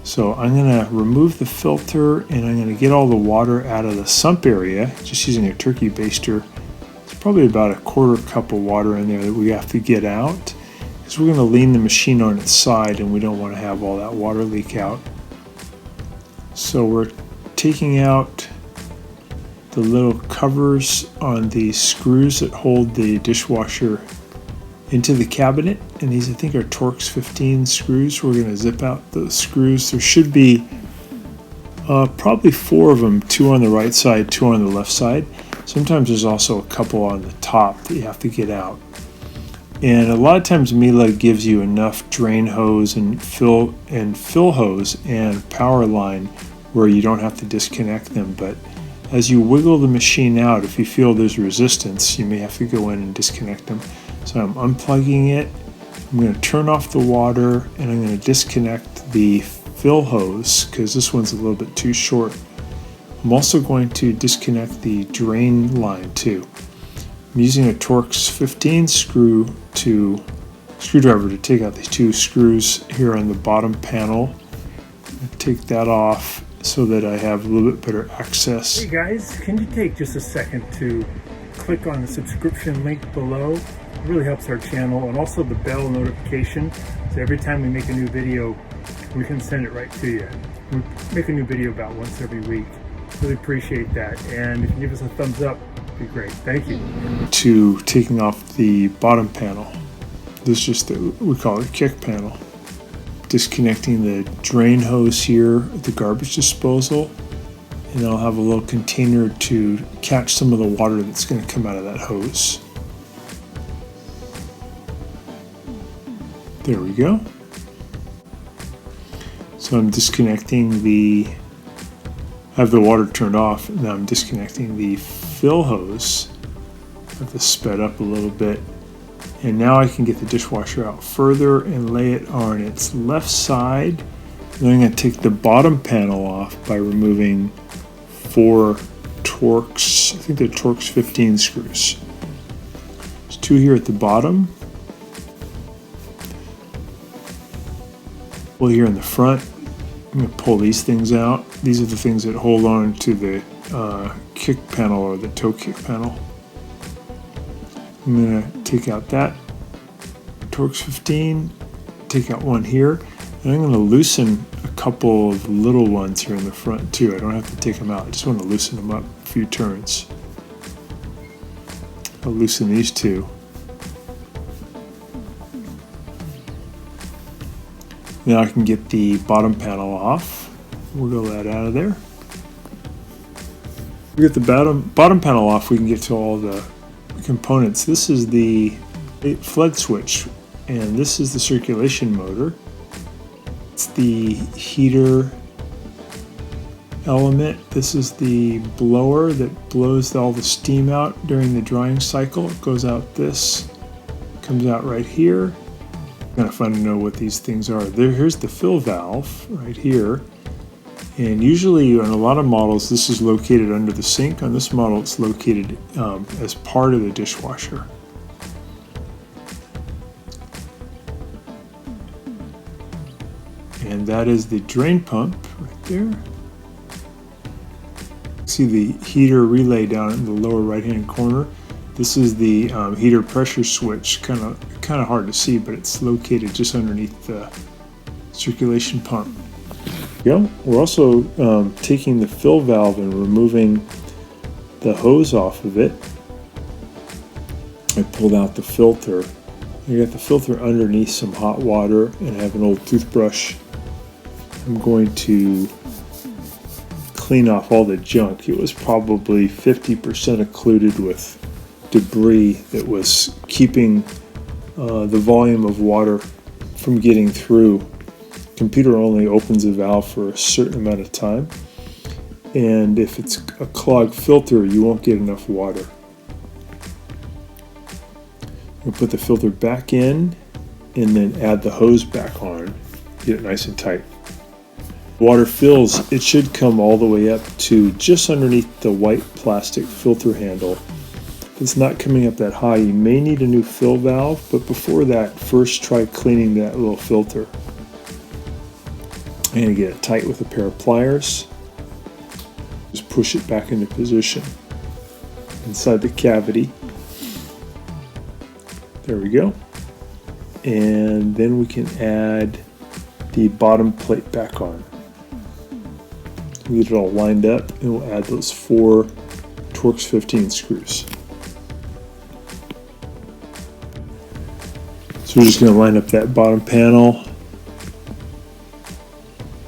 So I'm going to remove the filter and I'm going to get all the water out of the sump area just using a turkey baster. It's probably about a quarter cup of water in there that we have to get out because we're going to lean the machine on its side and we don't want to have all that water leak out. So we're taking out the little covers on the screws that hold the dishwasher into the cabinet, and these I think are Torx 15 screws. We're going to zip out those screws. There should be probably 4 of them, 2 on the right side, 2 on the left side. Sometimes there's also a couple on the top that you have to get out. And a lot of times Miele gives you enough drain hose and fill hose and power line where you don't have to disconnect them, but as you wiggle the machine out, if you feel there's resistance, you may have to go in and disconnect them. So I'm unplugging it, I'm going to turn off the water, and I'm going to disconnect the fill hose because this one's a little bit too short. I'm also going to disconnect the drain line too. I'm using a Torx 15 screwdriver to take out these 2 screws here on the bottom panel. Take that off so that I have a little bit better access. Hey guys, can you take just a second to click on the subscription link below? It really helps our channel, and also the bell notification, so every time we make a new video we can send it right to you. We make a new video about once every week. Really appreciate that, and if you give us a thumbs up, it'd be great. Thank you. To taking off the bottom panel. This is just we call it kick panel. Disconnecting the drain hose here at the garbage disposal, and I'll have a little container to catch some of the water that's going to come out of that hose. There we go. So I'm disconnecting I have the water turned off, and now I'm disconnecting the fill hose. I have to sped up a little bit. And now I can get the dishwasher out further and lay it on its left side. Then I'm going to take the bottom panel off by removing 4 Torx, I think they're Torx 15 screws. There's 2 here at the bottom. Well, here in the front, I'm going to pull these things out. These are the things that hold on to the kick panel or the toe kick panel. I'm going to take out that Torx 15, take out one here, and I'm going to loosen a couple of little ones here in the front too. I don't have to take them out, I just want to loosen them up a few turns. I'll loosen these 2. Now I can get the bottom panel off, wiggle that out of there. We get the bottom panel off, we can get to all the components. This is the flood switch, and this is the circulation motor. It's the heater element. This is the blower that blows all the steam out during the drying cycle. It goes out this, comes out right here. Kind of fun to know what these things are. Here's the fill valve right here. And usually on a lot of models this is located under the sink. On this model it's located as part of the dishwasher. And that is the drain pump right there. See the heater relay down in the lower right hand corner. This is the heater pressure switch, kind of hard to see, but it's located just underneath the circulation pump. Yeah, we're also taking the fill valve and removing the hose off of it. I pulled out the filter. I got the filter underneath some hot water, and I have an old toothbrush. I'm going to clean off all the junk. It was probably 50% occluded with debris that was keeping the volume of water from getting through. The computer only opens a valve for a certain amount of time, and if it's a clogged filter you won't get enough water. We'll put the filter back in and then add the hose back on, get it nice and tight. Water fills, it should come all the way up to just underneath the white plastic filter handle. If it's not coming up that high, you may need a new fill valve, but before that, first try cleaning that little filter. I'm going to get it tight with a pair of pliers. Just push it back into position inside the cavity. There we go. And then we can add the bottom plate back on. We get it all lined up, and we'll add those 4 Torx 15 screws. So we're just going to line up that bottom panel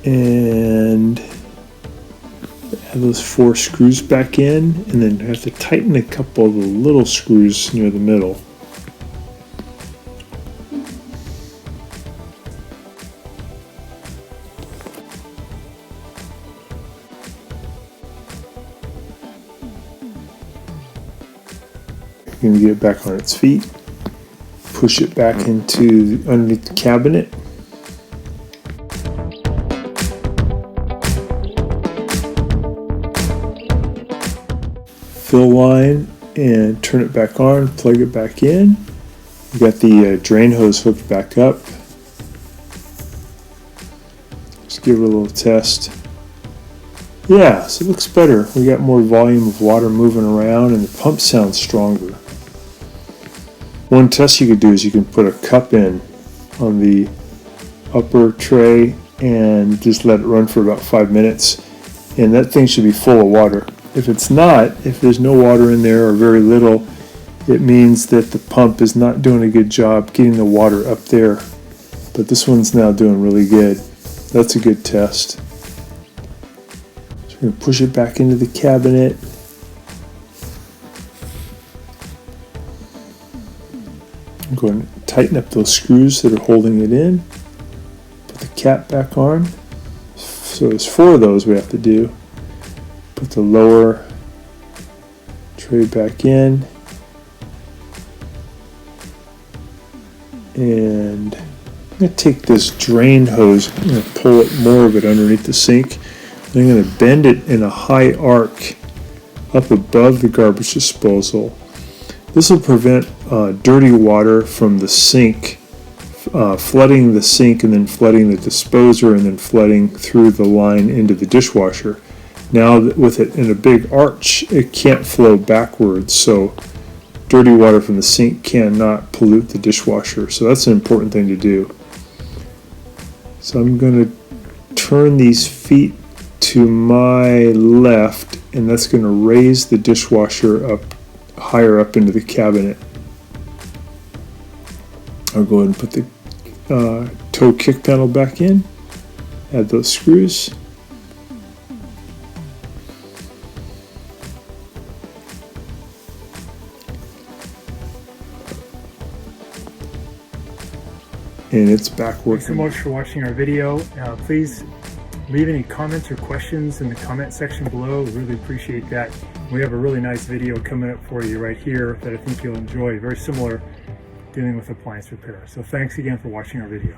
and add those 4 screws back in, and then have to tighten a couple of the little screws near the middle. You're going to get it back on its feet, push it back into underneath the cabinet. Fill line and turn it back on, plug it back in. We got the drain hose hooked back up. Just give it a little test. Yeah, so it looks better. We got more volume of water moving around, and the pump sounds stronger. One test you could do is you can put a cup in on the upper tray and just let it run for about 5 minutes, and that thing should be full of water. If it's not, if there's no water in there or very little, it means that the pump is not doing a good job getting the water up there. But this one's now doing really good. That's a good test. So we're going to push it back into the cabinet. I'm going to tighten up those screws that are holding it in. Put the cap back on. So there's 4 of those we have to do. Put the lower tray back in. And I'm going to take this drain hose, I'm going to pull it more of it underneath the sink. I'm going to bend it in a high arc up above the garbage disposal. This will prevent dirty water from the sink flooding the sink and then flooding the disposer and then flooding through the line into the dishwasher. Now with it in a big arch, it can't flow backwards, so dirty water from the sink cannot pollute the dishwasher. So that's an important thing to do. So I'm going to turn these feet to my left, and that's going to raise the dishwasher up higher up into the cabinet. I'll go ahead and put the toe kick panel back in, add those screws. And it's back working. Thanks so much for watching our video. Please leave any comments or questions in the comment section below. We really appreciate that. We have a really nice video coming up for you right here that I think you'll enjoy. Very similar, dealing with appliance repair. So thanks again for watching our video.